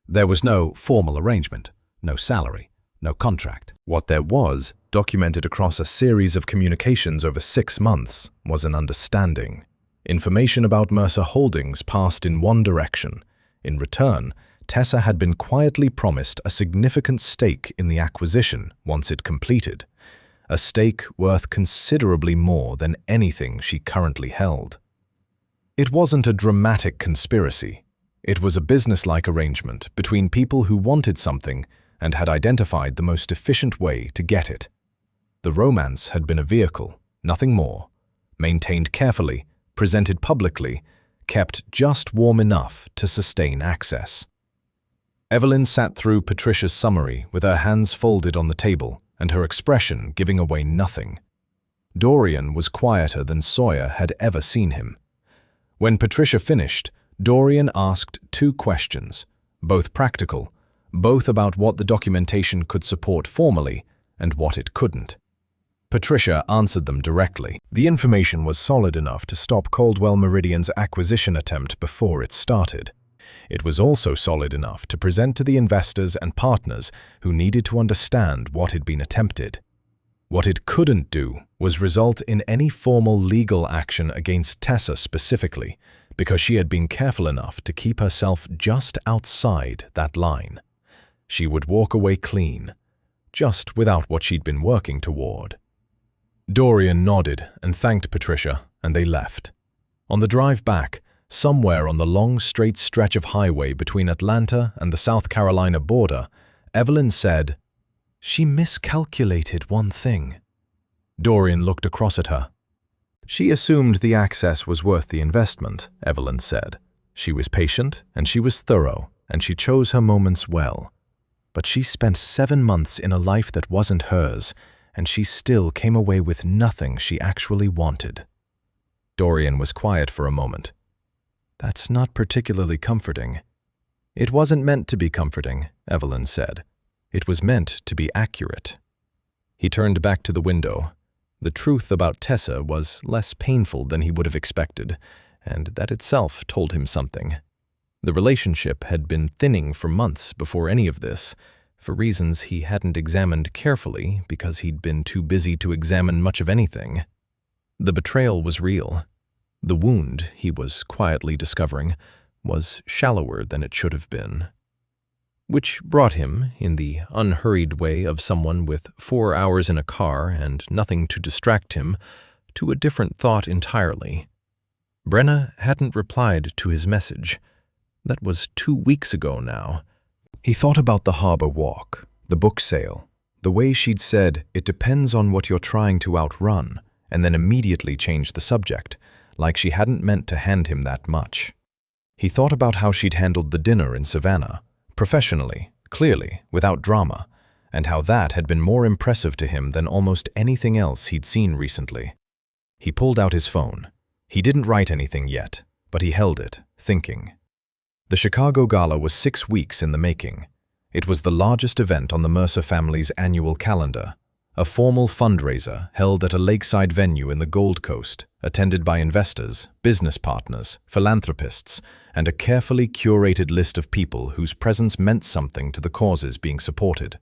There was no formal arrangement, no salary, no contract. What there was, documented across a series of communications over 6 months, was an understanding. Information about Mercer Holdings passed in one direction. In return, Tessa had been quietly promised a significant stake in the acquisition once it completed, a stake worth considerably more than anything she currently held. It wasn't a dramatic conspiracy. It was a business-like arrangement between people who wanted something and had identified the most efficient way to get it. The romance had been a vehicle, nothing more, maintained carefully, presented publicly, kept just warm enough to sustain access. Evelyn sat through Patricia's summary with her hands folded on the table and her expression giving away nothing. Dorian was quieter than Sawyer had ever seen him. When Patricia finished, Dorian asked 2 questions, both practical, both about what the documentation could support formally and what it couldn't. Patricia answered them directly. The information was solid enough to stop Caldwell Meridian's acquisition attempt before it started. It was also solid enough to present to the investors and partners who needed to understand what had been attempted. What it couldn't do was result in any formal legal action against Tessa specifically, because she had been careful enough to keep herself just outside that line. She would walk away clean, just without what she'd been working toward. Dorian nodded and thanked Patricia, and they left. On the drive back, somewhere on the long straight stretch of highway between Atlanta and the South Carolina border, Evelyn said, "She miscalculated one thing." Dorian looked across at her. "She assumed the access was worth the investment," Evelyn said. "She was patient and she was thorough, and she chose her moments well. But she spent 7 months in a life that wasn't hers, and she still came away with nothing she actually wanted." Dorian was quiet for a moment. "That's not particularly comforting." "It wasn't meant to be comforting," Evelyn said. "It was meant to be accurate." He turned back to the window. The truth about Tessa was less painful than he would have expected, and that itself told him something. The relationship had been thinning for months before any of this, for reasons he hadn't examined carefully because he'd been too busy to examine much of anything. The betrayal was real. The wound, he was quietly discovering, was shallower than it should have been. Which brought him, in the unhurried way of someone with 4 hours in a car and nothing to distract him, to a different thought entirely. Brenna hadn't replied to his message. That was 2 weeks ago now. He thought about the harbor walk, the book sale, the way she'd said, "It depends on what you're trying to outrun," and then immediately changed the subject, like she hadn't meant to hand him that much. He thought about how she'd handled the dinner in Savannah, professionally, clearly, without drama, and how that had been more impressive to him than almost anything else he'd seen recently. He pulled out his phone. He didn't write anything yet, but he held it, thinking. The Chicago Gala was 6 weeks in the making. It was the largest event on the Mercer family's annual calendar, a formal fundraiser held at a lakeside venue in the Gold Coast, attended by investors, business partners, philanthropists, and a carefully curated list of people whose presence meant something to the causes being supported.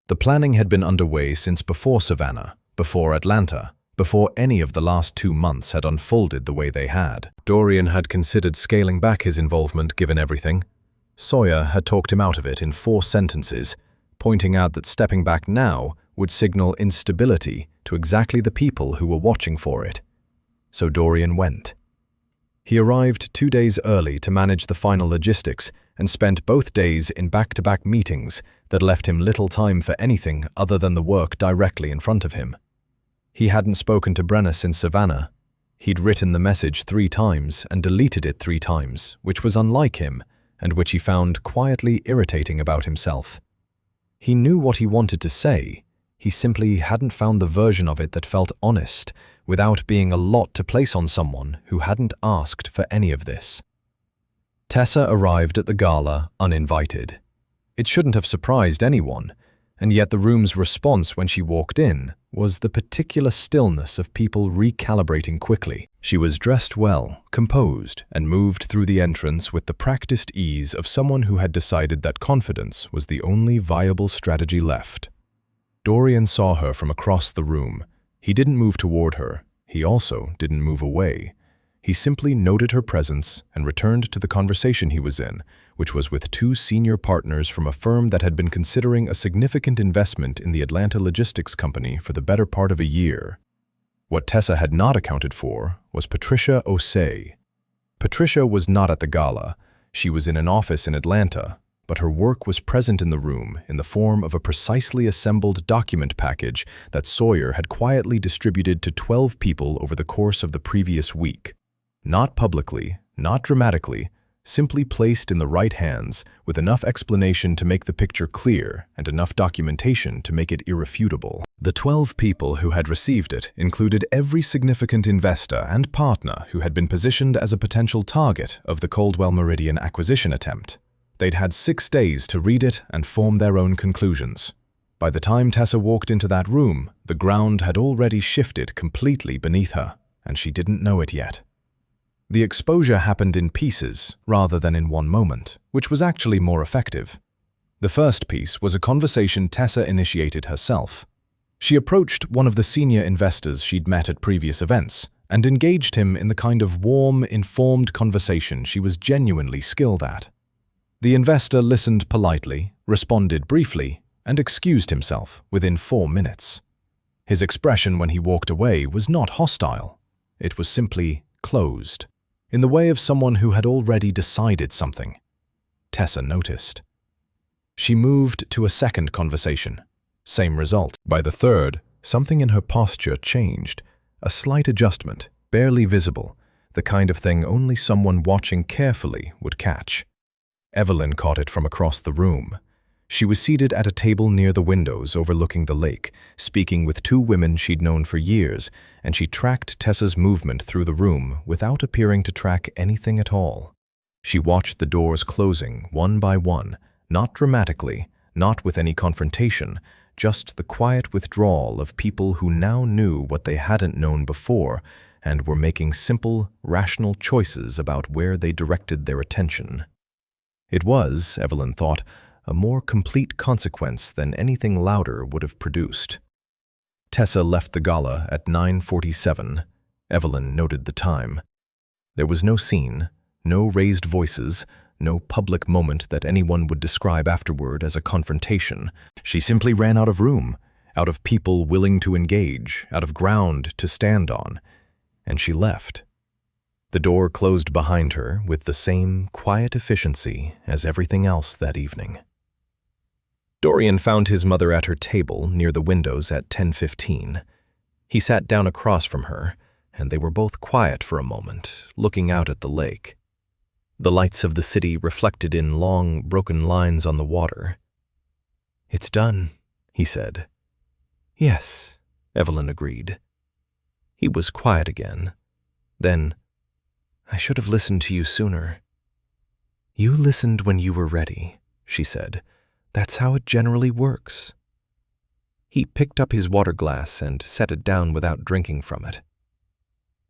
The planning had been underway since before Savannah, before Atlanta, before any of the last 2 months had unfolded the way they had. Dorian had considered scaling back his involvement given everything. Sawyer had talked him out of it in 4 sentences, pointing out that stepping back now would signal instability to exactly the people who were watching for it. so Dorian went. He arrived 2 days early to manage the final logistics and spent both days in back-to-back meetings that left him little time for anything other than the work directly in front of him. He hadn't spoken to Brenna since Savannah. He'd written the message 3 times and deleted it 3 times, which was unlike him, and which he found quietly irritating about himself. He knew what he wanted to say. He simply hadn't found the version of it that felt honest, without being a lot to place on someone who hadn't asked for any of this. Tessa arrived at the gala uninvited. It shouldn't have surprised anyone, and yet the room's response when she walked in was the particular stillness of people recalibrating quickly. She was dressed well, composed, and moved through the entrance with the practiced ease of someone who had decided that confidence was the only viable strategy left. Dorian saw her from across the room. He didn't move toward her. He also didn't move away. He simply noted her presence and returned to the conversation he was in, which was with 2 senior partners from a firm that had been considering a significant investment in the Atlanta logistics company for the better part of a year. What Tessa had not accounted for was Patricia Osei. Patricia was not at the gala. She was in an office in Atlanta, but her work was present in the room in the form of a precisely assembled document package that Sawyer had quietly distributed to 12 people over the course of the previous week. Not publicly, not dramatically, simply placed in the right hands with enough explanation to make the picture clear and enough documentation to make it irrefutable. The 12 people who had received it included every significant investor and partner who had been positioned as a potential target of the Coldwell Meridian acquisition attempt. They'd had 6 days to read it and form their own conclusions. By the time Tessa walked into that room, the ground had already shifted completely beneath her, and she didn't know it yet. The exposure happened in pieces rather than in one moment, which was actually more effective. The first piece was a conversation Tessa initiated herself. She approached one of the senior investors she'd met at previous events and engaged him in the kind of warm, informed conversation she was genuinely skilled at. The investor listened politely, responded briefly, and excused himself within 4 minutes. His expression when he walked away was not hostile. It was simply closed, in the way of someone who had already decided something. Tessa noticed. She moved to a second conversation. Same result. By the third, something in her posture changed. A slight adjustment, barely visible, the kind of thing only someone watching carefully would catch. Evelyn caught it from across the room. She was seated at a table near the windows overlooking the lake, speaking with 2 women she'd known for years, and she tracked Tessa's movement through the room without appearing to track anything at all. She watched the doors closing one by one, not dramatically, not with any confrontation, just the quiet withdrawal of people who now knew what they hadn't known before and were making simple, rational choices about where they directed their attention. It was, Evelyn thought, a more complete consequence than anything louder would have produced. Tessa left the gala at 9:47. Evelyn noted the time. There was no scene, no raised voices, no public moment that anyone would describe afterward as a confrontation. She simply ran out of room, out of people willing to engage, out of ground to stand on, and she left. The door closed behind her with the same quiet efficiency as everything else that evening. Dorian found his mother at her table near the windows at 10:15. He sat down across from her, and they were both quiet for a moment, looking out at the lake. The lights of the city reflected in long, broken lines on the water. "It's done," he said. "Yes," Evelyn agreed. He was quiet again. Then, "I should have listened to you sooner." "You listened when you were ready," she said. "That's how it generally works." He picked up his water glass and set it down without drinking from it.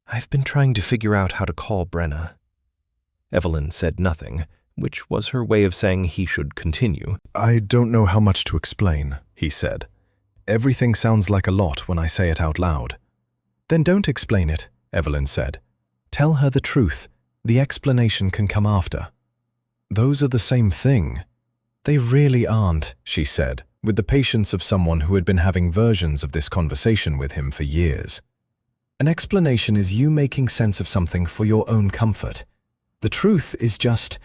"I've been trying to figure out how to call Brenna." Evelyn said nothing, which was her way of saying he should continue. "I don't know how much to explain," he said. "Everything sounds like a lot when I say it out loud." "Then don't explain it," Evelyn said. "Tell her the truth. The explanation can come after." "Those are the same thing." "They really aren't," she said, with the patience of someone who had been having versions of this conversation with him for years. An explanation is you making sense of something for your own comfort. The truth is just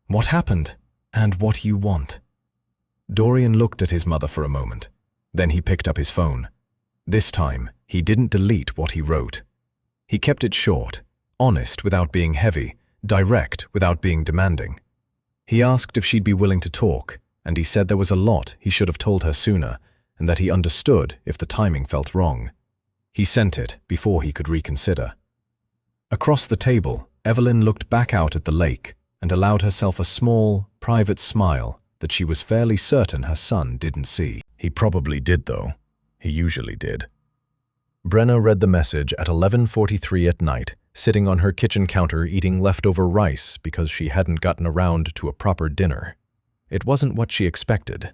what happened and what you want. Dorian looked at his mother for a moment. Then he picked up his phone. This time, he didn't delete what he wrote. He kept it short, honest without being heavy, direct without being demanding. He asked if she'd be willing to talk, and he said there was a lot he should have told her sooner, and that he understood if the timing felt wrong. He sent it before he could reconsider. Across the table, Evelyn looked back out at the lake and allowed herself a small, private smile that she was fairly certain her son didn't see. He probably did, though. He usually did. Brenna read the message at 11:43 at night, sitting on her kitchen counter eating leftover rice because she hadn't gotten around to a proper dinner. It wasn't what she expected.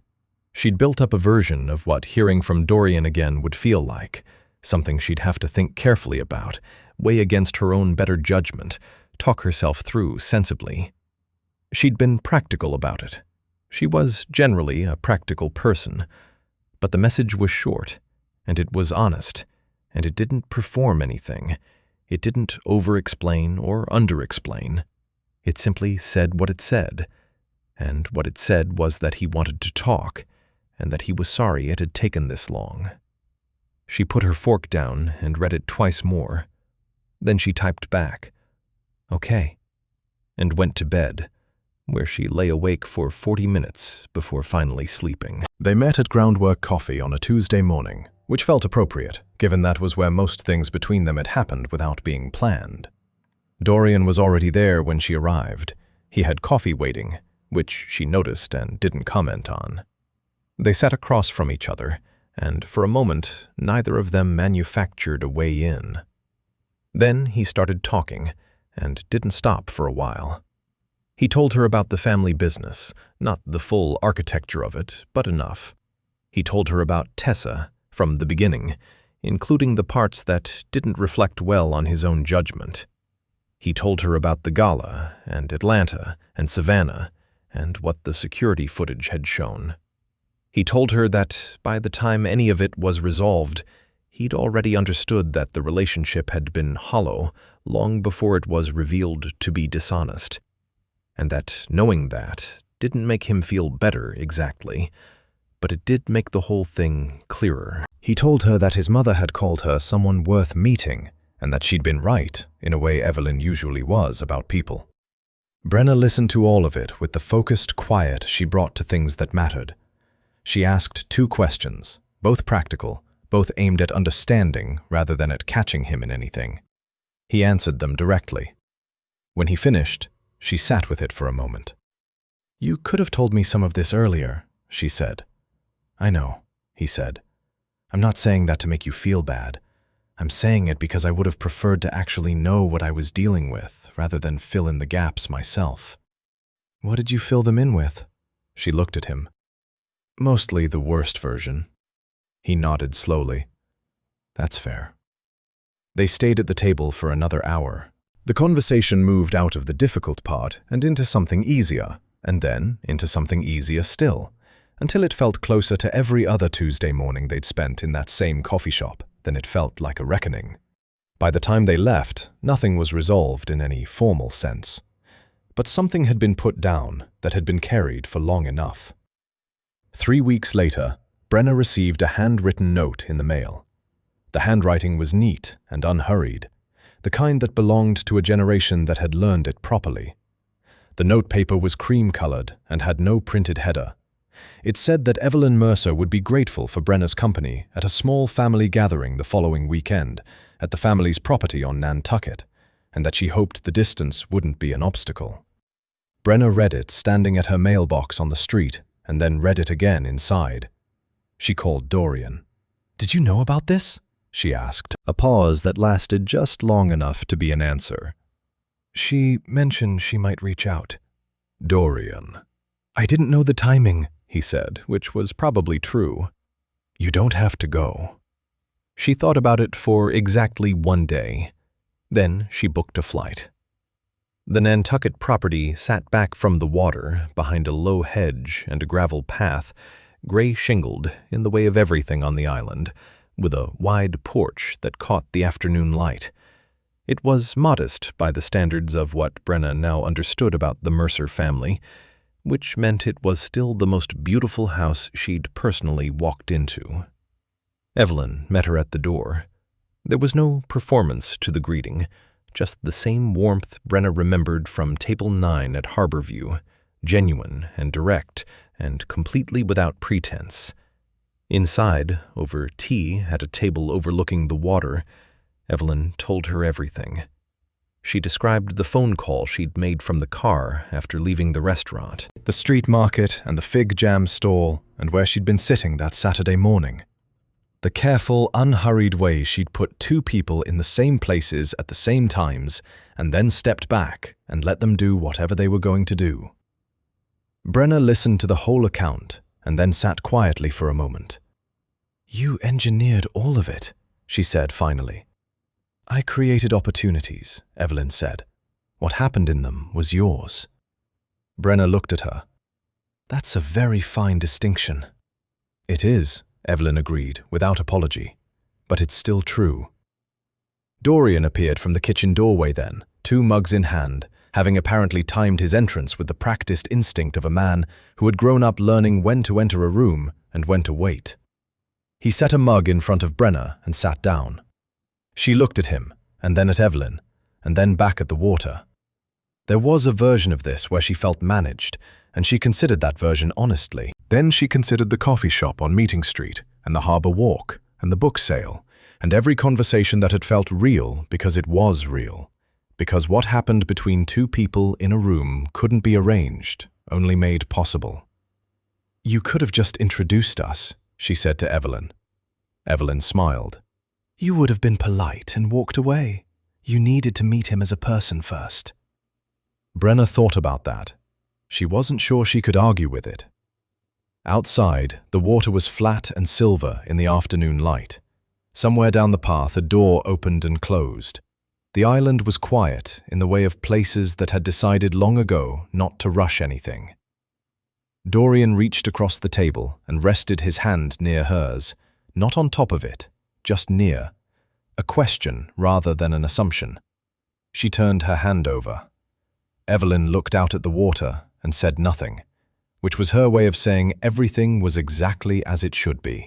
She'd built up a version of what hearing from Dorian again would feel like, something she'd have to think carefully about, weigh against her own better judgment, talk herself through sensibly. She'd been practical about it. She was generally a practical person, but the message was short, and it was honest, and it didn't perform anything. It didn't over-explain or under-explain. It simply said what it said, and what it said was that he wanted to talk, and that he was sorry it had taken this long. She put her fork down and read it twice more. Then she typed back, "Okay," and went to bed, where she lay awake for 40 minutes before finally sleeping. They met at Groundwork Coffee on a Tuesday morning, which felt appropriate, given that was where most things between them had happened without being planned. Dorian was already there when she arrived. He had coffee waiting, which she noticed and didn't comment on. They sat across from each other, and for a moment, neither of them manufactured a way in. Then he started talking, and didn't stop for a while. He told her about the family business, not the full architecture of it, but enough. He told her about Tessa, from the beginning, including the parts that didn't reflect well on his own judgment. He told her about the gala, and Atlanta, and Savannah, and what the security footage had shown. He told her that by the time any of it was resolved, he'd already understood that the relationship had been hollow long before it was revealed to be dishonest, and that knowing that didn't make him feel better exactly, but it did make the whole thing clearer. He told her that his mother had called her someone worth meeting, and that she'd been right, in a way Evelyn usually was about people. Brenna listened to all of it with the focused quiet she brought to things that mattered. She asked 2 questions, both practical, both aimed at understanding rather than at catching him in anything. He answered them directly. When he finished, she sat with it for a moment. "You could have told me some of this earlier," she said. "I know," he said. "I'm not saying that to make you feel bad. I'm saying it because I would have preferred to actually know what I was dealing with rather than fill in the gaps myself." "What did you fill them in with?" She looked at him. "Mostly the worst version." He nodded slowly. "That's fair." They stayed at the table for another hour. The conversation moved out of the difficult part and into something easier, and then into something easier still, until it felt closer to every other Tuesday morning they'd spent in that same coffee shop than it felt like a reckoning. By the time they left, nothing was resolved in any formal sense. But something had been put down that had been carried for long enough. 3 weeks later, Brenna received a handwritten note in the mail. The handwriting was neat and unhurried, the kind that belonged to a generation that had learned it properly. The notepaper was cream-colored and had no printed header. It said that Evelyn Mercer would be grateful for Brenna's company at a small family gathering the following weekend at the family's property on Nantucket, and that she hoped the distance wouldn't be an obstacle. Brenna read it standing at her mailbox on the street and then read it again inside. She called Dorian. "Did you know about this?" she asked, a pause that lasted just long enough to be an answer. "She mentioned she might reach out." "Dorian." "I didn't know the timing," he said, which was probably true. "You don't have to go." She thought about it for exactly 1 day. Then she booked a flight. The Nantucket property sat back from the water behind a low hedge and a gravel path, gray-shingled in the way of everything on the island, with a wide porch that caught the afternoon light. It was modest by the standards of what Brenna now understood about the Mercer family, which meant it was still the most beautiful house she'd personally walked into. Evelyn met her at the door. There was no performance to the greeting, just the same warmth Brenna remembered from Table 9 at Harborview, genuine and direct and completely without pretense. Inside, over tea at a table overlooking the water, Evelyn told her everything. She described the phone call she'd made from the car after leaving the restaurant, the street market and the fig jam stall, and where she'd been sitting that Saturday morning. The careful, unhurried way she'd put two people in the same places at the same times and then stepped back and let them do whatever they were going to do. Brenna listened to the whole account and then sat quietly for a moment. "You engineered all of it," she said finally. "I created opportunities," Evelyn said. "What happened in them was yours." Brenna looked at her. "That's a very fine distinction." "It is," Evelyn agreed, without apology. "But it's still true." Dorian appeared from the kitchen doorway then, 2 mugs in hand, having apparently timed his entrance with the practiced instinct of a man who had grown up learning when to enter a room and when to wait. He set a mug in front of Brenna and sat down. She looked at him, and then at Evelyn, and then back at the water. There was a version of this where she felt managed, and she considered that version honestly. Then she considered the coffee shop on Meeting Street, and the harbour walk, and the book sale, and every conversation that had felt real because it was real. Because what happened between 2 people in a room couldn't be arranged, only made possible. "You could have just introduced us," she said to Evelyn. Evelyn smiled. "You would have been polite and walked away. You needed to meet him as a person first." Brenna thought about that. She wasn't sure she could argue with it. Outside, the water was flat and silver in the afternoon light. Somewhere down the path, a door opened and closed. The island was quiet in the way of places that had decided long ago not to rush anything. Dorian reached across the table and rested his hand near hers, not on top of it, just near. A question rather than an assumption. She turned her hand over. Evelyn looked out at the water and said nothing, which was her way of saying everything was exactly as it should be.